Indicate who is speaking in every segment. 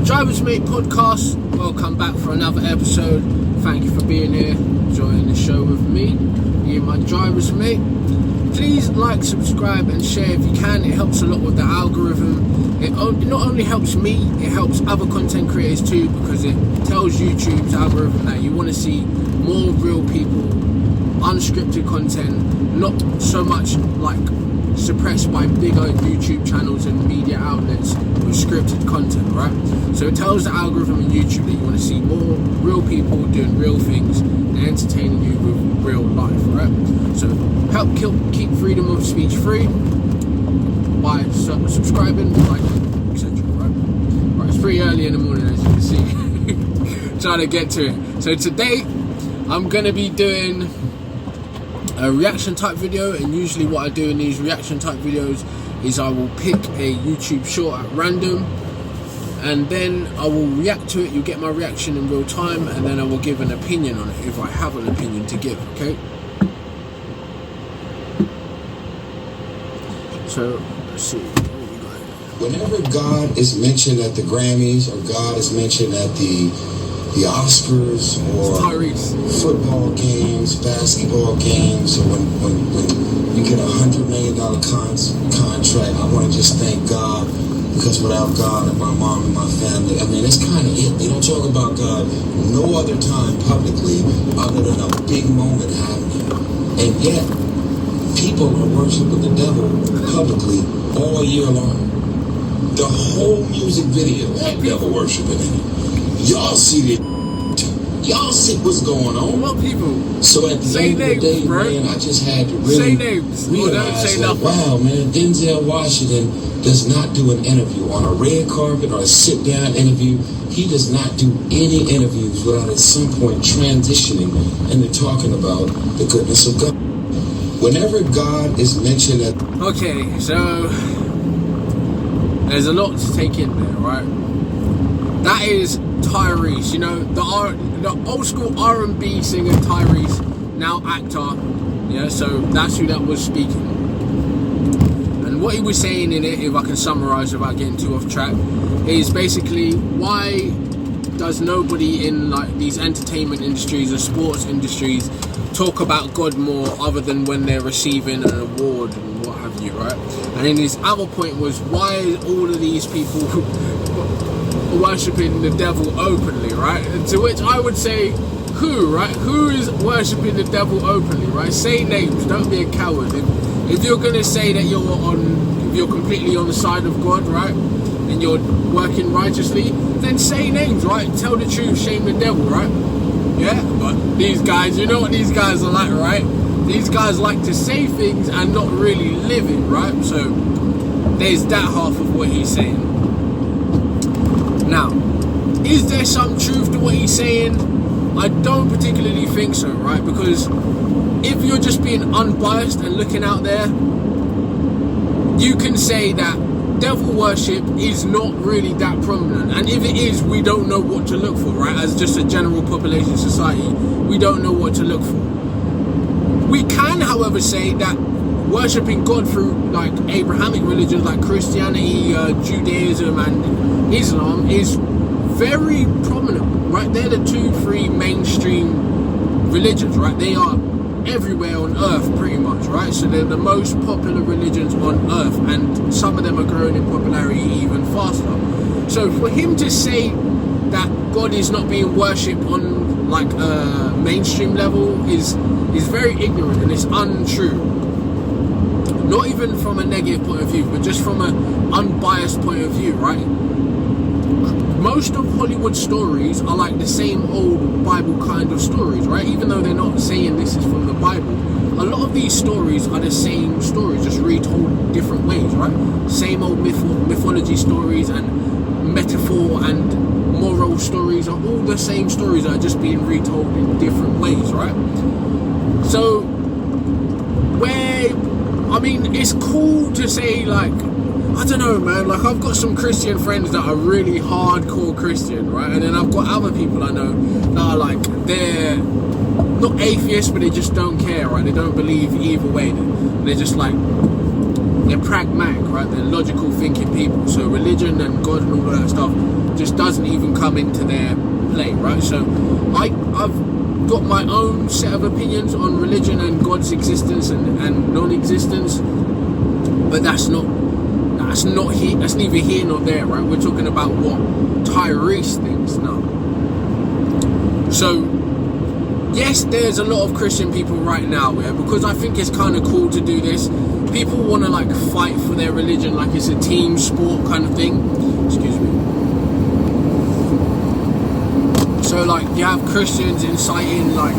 Speaker 1: Drivers Mate podcast, welcome back for another episode. Thank you for being here, enjoying the show with me, you my Drivers Mate. Please like, subscribe and share if you can. It helps a lot with the algorithm. It not only helps me, it helps other content creators too, because it tells YouTube's algorithm that you want to see more real people, unscripted content, not so much like suppressed by bigger YouTube channels and media outlets with scripted content, right? So it tells the algorithm in YouTube that you want to see more real people doing real things and entertaining you with real life, right? So help keep freedom of speech free by subscribing, liking, etc. Right, it's pretty early in the morning, as you can see. Trying to get to it. So today I'm gonna be doing a reaction type video, and usually what I do in these reaction type videos is I will pick a YouTube short at random and then I will react to it. You get my reaction in real time, and then I will give an opinion on it if I have an opinion to give, okay? So let's see what we got here.
Speaker 2: Whenever God is mentioned at the Grammys, or God is mentioned at the Oscars, or
Speaker 1: Tyrese.
Speaker 2: Football games, basketball games, or when you get $100 million contract, I want to just thank God, because without God and my mom and my family, I mean, it's kind of it. They don't talk about God no other time publicly other than a big moment happening. And yet, people are worshiping the devil publicly all year long. The whole music video had devil worshiping in it. Y'all see it. Y'all see what's going on.
Speaker 1: What people?
Speaker 2: So at the end of the day, man, I just had to really realize, like, wow, man, Denzel Washington does not do an interview on a red carpet or a sit-down interview. He does not do any interviews without at some point transitioning into talking about the goodness of God. Whenever God is mentioned at...
Speaker 1: Okay, so there's a lot to take in there, right? That is Tyrese, you know, the old school R&B singer Tyrese, now actor, yeah, so that's who that was speaking. And what he was saying in it, if I can summarize without getting too off track, is basically, why does nobody in like these entertainment industries or sports industries talk about God more other than when they're receiving an award and what have you, right? And then his other point was, why all of these people worshipping the devil openly, right? And to which I would say, who, right? Who is worshipping the devil openly, right? Say names, don't be a coward. If you're gonna say that if you're completely on the side of God, right, and you're working righteously, then say names, right? Tell the truth, shame the devil, right? Yeah, but these guys, you know what these guys are like, right? These guys like to say things and not really live it, right? So there's that half of what he's saying. Now, is there some truth to what he's saying? I don't particularly think so, right? Because if you're just being unbiased and looking out there, you can say that devil worship is not really that prominent. And if it is, we don't know what to look for, right? As just a general population society, we don't know what to look for. We can, however, say that worshipping God through like Abrahamic religions like Christianity, Judaism and Islam is very prominent, right? They're the 2-3 mainstream religions, right? They are everywhere on earth pretty much, right? So they're the most popular religions on earth, and some of them are growing in popularity even faster. So for him to say that God is not being worshipped on like a mainstream level is very ignorant and it's untrue. Not even from a negative point of view, but just from an unbiased point of view, right? Most of Hollywood stories are like the same old Bible kind of stories, right? Even though they're not saying this is from the Bible, a lot of these stories are the same stories, just retold different ways, right? Same old mythology stories and metaphor and moral stories are all the same stories that are just being retold in different ways, right? So, I mean, it's cool to say, like, I don't know, man, like, I've got some Christian friends that are really hardcore Christian, right? And then I've got other people I know that are, like, they're not atheists, but they just don't care, right? They don't believe either way. They're just, like, they're pragmatic, right? They're logical thinking people. So religion and God and all that stuff just doesn't even come into their play, right? So I've got my own set of opinions on religion and God's existence and non-existence, but that's neither here nor there, right? We're talking about what Tyrese thinks now. So yes, there's a lot of Christian people right now, because I think it's kind of cool to do this. People want to like fight for their religion like it's a team sport kind of thing. Excuse me. So like you have Christians inciting like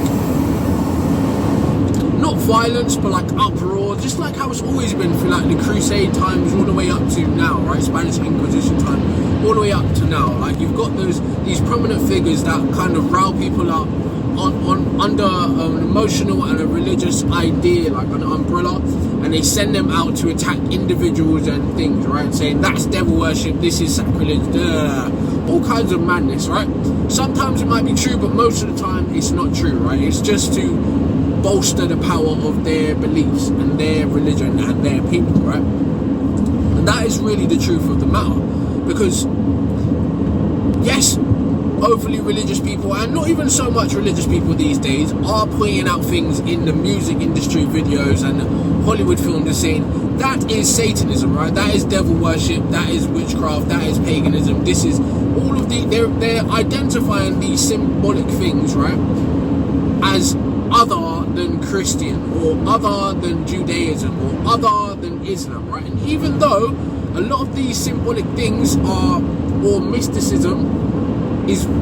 Speaker 1: not violence but like uproar, just like how it's always been through like the Crusade times all the way up to now, right? Spanish Inquisition time all the way up to now. Like you've got these prominent figures that kind of rile people up under an emotional and a religious idea, like an umbrella, and they send them out to attack individuals and things, right? Saying that's devil worship, this is sacrilege, all kinds of madness, right? Sometimes it might be true, but most of the time it's not true, right? It's just to bolster the power of their beliefs and their religion and their people, right? And that is really the truth of the matter, because yes, overly religious people, and not even so much religious people these days, are pointing out things in the music industry videos and Hollywood films and saying that is Satanism, right? That is devil worship, that is witchcraft, that is paganism. This is all of they're identifying these symbolic things, right, as other than Christian or other than Judaism or other than Islam, right? And even though a lot of these symbolic things or mysticism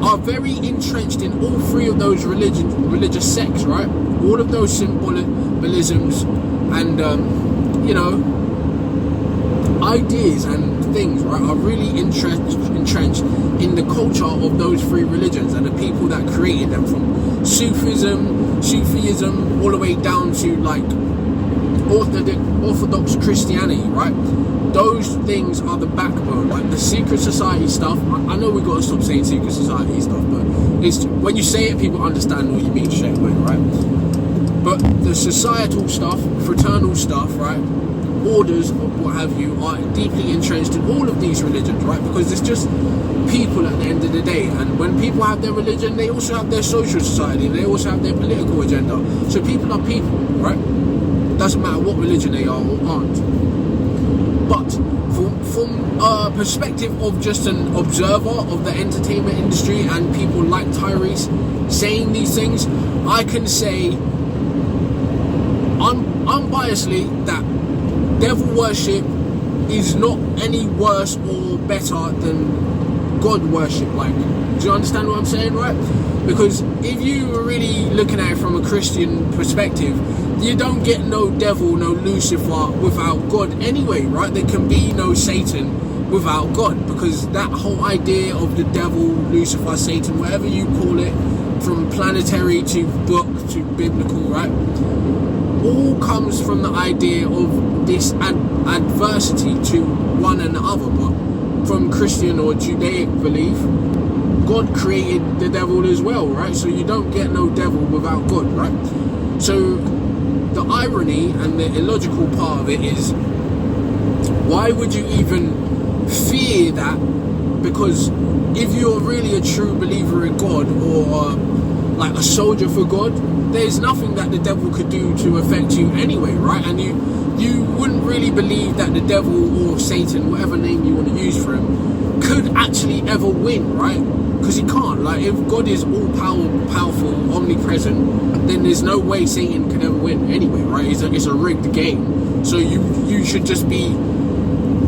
Speaker 1: are very entrenched in all three of those religious sects, right? All of those symbolisms and ideas and things, right, are really entrenched in the culture of those three religions and the people that created them, from Sufism all the way down to like Orthodox Christianity, right? Those things are the backbone. Like the secret society stuff, I know we've got to stop saying secret society stuff, but it's when you say it, people understand what you mean straight away, right? But the societal stuff, fraternal stuff, right, orders or what have you, are deeply entrenched in all of these religions, right? Because it's just people at the end of the day, and when people have their religion, they also have their social society, they also have their political agenda. So people are people, right? Doesn't matter what religion they are or aren't. But from a perspective of just an observer of the entertainment industry and people like Tyrese saying these things, I can say unbiasedly that devil worship is not any worse or better than God worship. Like, do you understand what I'm saying, right? Because if you were really looking at it from a Christian perspective, you don't get no devil, no Lucifer without God anyway, right? There can be no Satan without God, because that whole idea of the devil, Lucifer, Satan, whatever you call it, from planetary to book to biblical, right, all comes from the idea of this adversity to one another. But from Christian or Judaic belief, God created the devil as well, right? So you don't get no devil without God, right? So the irony and the illogical part of it is, why would you even fear that? Because if you're really a true believer in God, or like a soldier for God, there's nothing that the devil could do to affect you anyway, right? And you wouldn't really believe that the devil or Satan, whatever name you want to use for him, could actually ever win, right? Because he can't. Like, if God is all powerful, omnipresent, then there's no way Satan can ever win anyway, right? It's a rigged game. So you should just be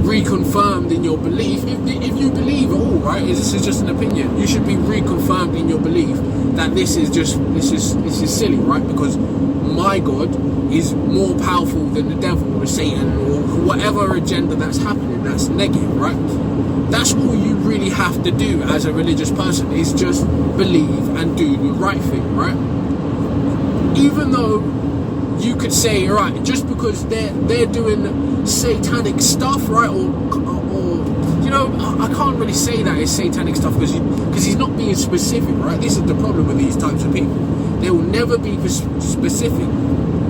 Speaker 1: reconfirmed in your belief. If you believe at all, right? This is just an opinion. You should be reconfirmed in your belief that this is silly, right? Because my God is more powerful than the devil or Satan or whatever agenda that's happening that's negative, right? That's all you really have to do as a religious person, is just believe and do the right thing, right? Even though you could say, right, just because they're doing satanic stuff, right, or you know, I can't really say that it's satanic stuff because he's not being specific, right? This is the problem with these types of people. They will never be specific,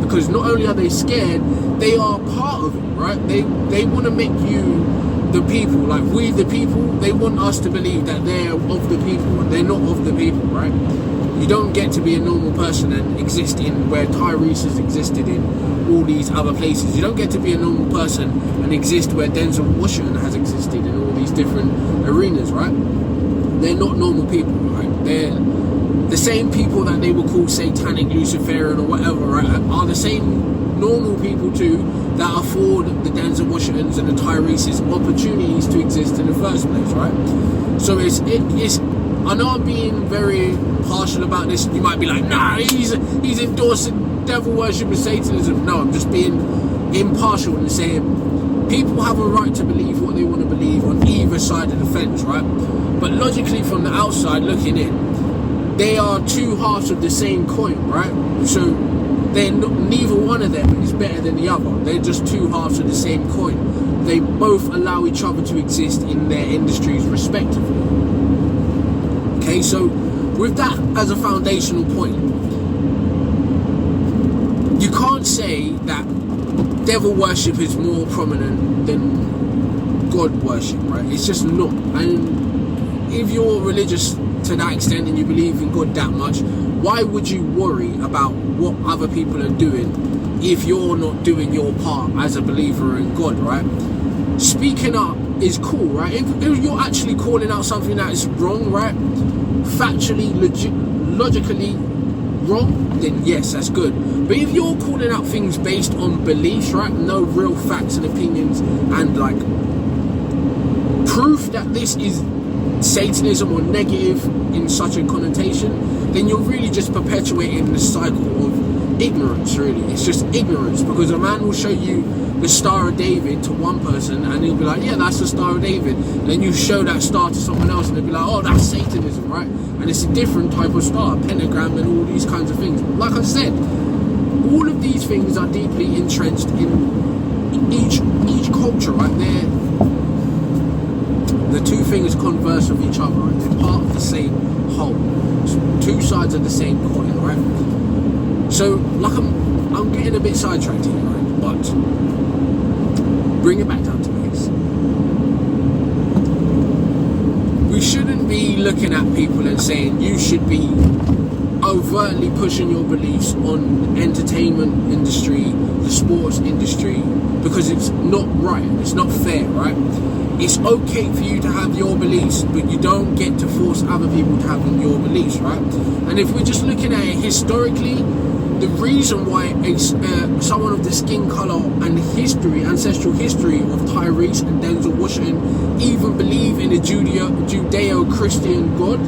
Speaker 1: because not only are they scared, they are part of it, right? They want to make you the people, like we the people, they want us to believe that they're of the people, and they're not of the people, right? You don't get to be a normal person and exist in where Tyrese has existed in all these other places. You don't get to be a normal person and exist where Denzel Washington has existed in all these different arenas, right? They're not normal people, right? They're the same people that they will call satanic, Luciferian, or whatever, right? Are the same normal people too that afford the Denzel Washingtons and the Tyreses opportunities to exist in the first place, right? So it's I know I'm being very partial about this. You might be like, nah, he's endorsing devil worship and Satanism. No, I'm just being impartial and saying people have a right to believe what they want to believe on either side of the fence, right? But logically, from the outside looking in, they are two halves of the same coin, right? So neither one of them is better than the other. They're just two halves of the same coin. They both allow each other to exist in their industries respectively. Okay, so with that as a foundational point, you can't say that devil worship is more prominent than God worship, right? It's just not. And if you're religious to that extent and you believe in God that much, why would you worry about what other people are doing if you're not doing your part as a believer in God, right? Speaking up is cool, right? If you're actually calling out something that is wrong, right? Factually, logically wrong, then yes, that's good. But if you're calling out things based on beliefs, right? No real facts and opinions and like proof that this is Satanism or negative in such a connotation, then you're really just perpetuating the cycle of ignorance, really. It's just ignorance, because a man will show you the Star of David to one person and he'll be like, yeah, that's the Star of David. And then you show that star to someone else and they'll be like, oh, that's Satanism, right? And it's a different type of star, pentagram and all these kinds of things. Like I said, all of these things are deeply entrenched in each culture, right? The two things converse with each other, right? They're part of the same whole. Two sides of the same coin, right? So, like I'm getting a bit sidetracked here, right? But bring it back down to base. We shouldn't be looking at people and saying you should be overtly pushing your beliefs on entertainment industry, the sports industry, because it's not right, it's not fair, right? It's okay for you to have your beliefs, but you don't get to force other people to have your beliefs, right? And if we're just looking at it historically, the reason why someone of the skin color and ancestral history of Tyrese and Denzel Washington even believe in a Judeo-Christian God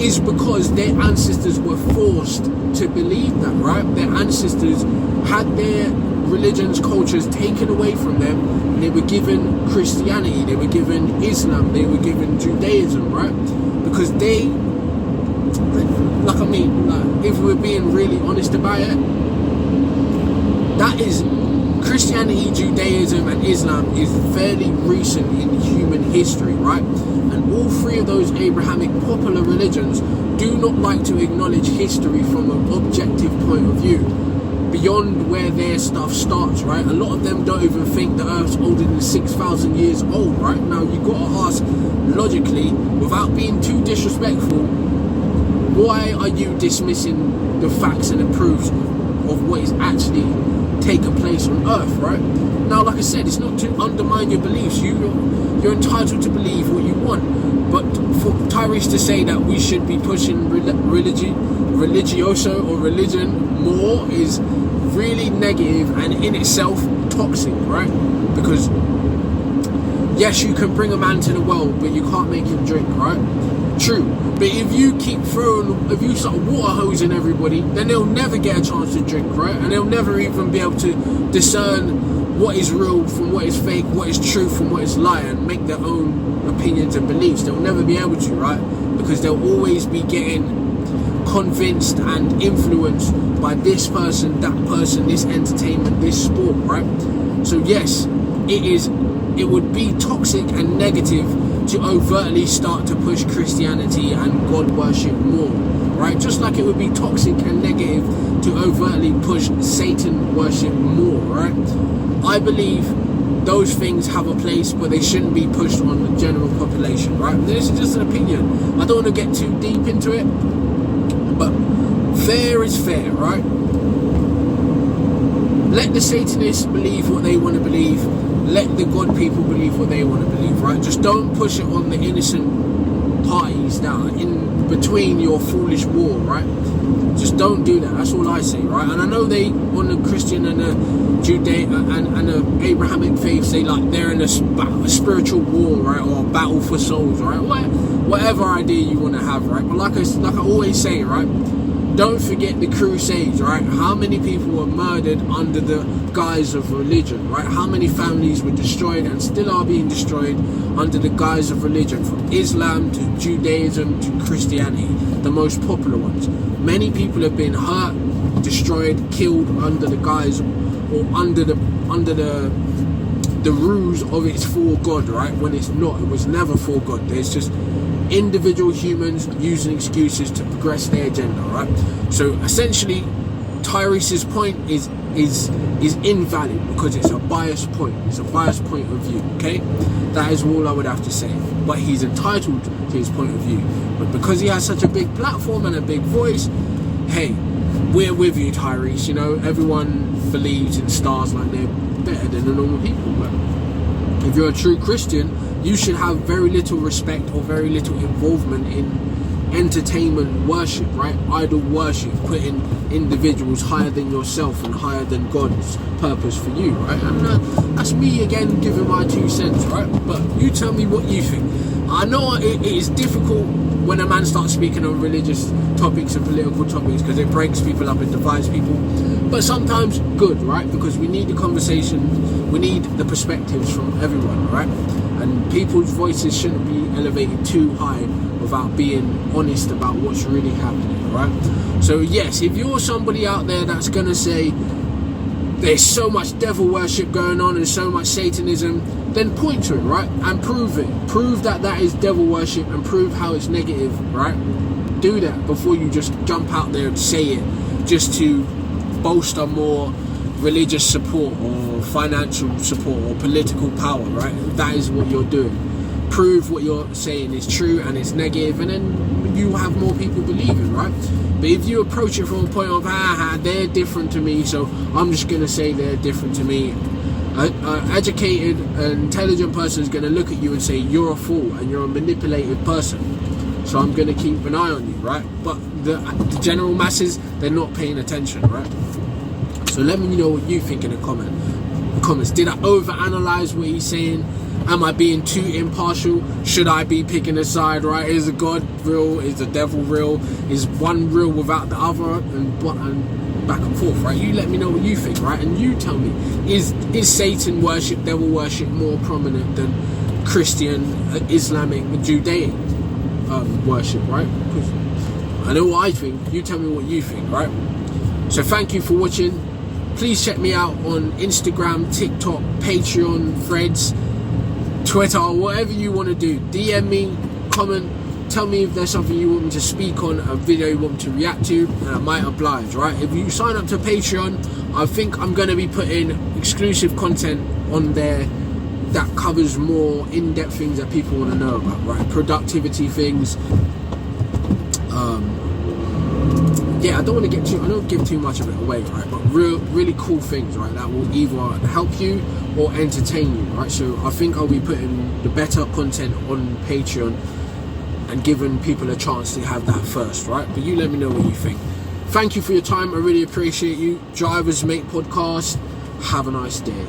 Speaker 1: is because their ancestors were forced to believe that, right? Their ancestors had their religions, cultures taken away from them, and they were given Christianity, they were given Islam, they were given Judaism, right? Because they, if we're being really honest about it, that is, Christianity, Judaism and Islam is fairly recent in human history, right? And all three of those Abrahamic popular religions do not like to acknowledge history from an objective point of view, beyond where their stuff starts, right? A lot of them don't even think the Earth's older than 6,000 years old, right? Now, you've got to ask logically, without being too disrespectful, why are you dismissing the facts and the proofs of what is actually taking place on Earth, right? Now, like I said, it's not to undermine your beliefs. You're entitled to believe what you want. But for Tyrese to say that we should be pushing religioso or religion more is really negative and in itself toxic, right? Because yes, you can bring a man to the world, but you can't make him drink, right? True. But if you start water hosing everybody, then they'll never get a chance to drink, right? And they'll never even be able to discern what is real from what is fake, what is truth from what is lie, and make their own opinions and beliefs. They'll never be able to, right? Because they'll always be getting convinced and influenced by this person, that person, this entertainment, this sport, right? So yes, it would be toxic and negative to overtly start to push Christianity and God worship more, right? Just like it would be toxic and negative to overtly push Satan worship more, right? I believe those things have a place, but they shouldn't be pushed on the general population, right? This is just an opinion. I don't want to get too deep into it, but fair is fair, right? Let the Satanists believe what they want to believe. Let the God people believe what they want to believe, right? Just don't push it on the innocent parties that are in between your foolish war, right? Just don't do that. That's all I say, right? And I know they, on the Christian and the Judaic and the Abrahamic faiths, they're in a spiritual war, right? Or a battle for souls, right? Whatever idea you want to have, right? But like I always say, right? Don't forget the Crusades, right? How many people were murdered under the guise of religion, right? How many families were destroyed and still are being destroyed under the guise of religion, from Islam to Judaism to Christianity, the most popular ones. Many people have been hurt, destroyed, killed under the guise or under the ruse of it's for God, right? When it's not. It was never for God. There's just individual humans using excuses to progress their agenda, right? So essentially, Tyrese's point is invalid because it's a biased point. It's a biased point of view, okay? That is all I would have to say. But he's entitled to his point of view. But because he has such a big platform and a big voice, hey, we're with you, Tyrese. You know, everyone believes in stars like they're better than the normal people. But if you're a true Christian, you should have very little respect or very little involvement in entertainment worship, right? Idol worship, putting individuals higher than yourself and higher than God's purpose for you, right? And that's me again giving my 2 cents, right? But you tell me what you think. I know it is difficult when a man starts speaking on religious topics and political topics because it breaks people up and divides people, but sometimes good, right? Because we need the conversation, we need the perspectives from everyone, right? And people's voices shouldn't be elevated too high without being honest about what's really happening, right? So yes, if you're somebody out there that's gonna say there's so much devil worship going on and so much Satanism, then point to it, right? And prove it. Prove that is devil worship and prove how it's negative, right? Do that before you just jump out there and say it just to bolster more religious support or financial support or political power, right? That is what you're doing. Prove what you're saying is true and it's negative, and then you have more people believing, right? But if you approach it from a point of they're different to me, so I'm just gonna say they're different to me, an educated, intelligent person is gonna look at you and say you're a fool and you're a manipulated person, so I'm gonna keep an eye on you, right? But the general masses, they're not paying attention, right? So let me know what you think in the comments. Did I overanalyze what he's saying? Am I being too impartial? Should I be picking a side, right? Is the God real? Is the devil real? Is one real without the other? And back and forth, right? You let me know what you think, right? And you tell me, is Satan worship, devil worship more prominent than Christian, Islamic, Judaic worship, right? Because I know what I think. You tell me what you think, right? So thank you for watching. Please check me out on Instagram, TikTok, Patreon, Threads, Twitter, whatever you want to do. DM me, comment, tell me if there's something you want me to speak on, a video you want me to react to, and I might oblige, right? If you sign up to Patreon, I think I'm going to be putting exclusive content on there that covers more in-depth things that people want to know about, right? Productivity things. Yeah, I don't give too much of it away, right? But really cool things, right? That will either help you or entertain you, right? So I think I'll be putting the better content on Patreon and giving people a chance to have that first, right? But you let me know what you think. Thank you for your time. I really appreciate you. Drivers Mate Podcast. Have a nice day.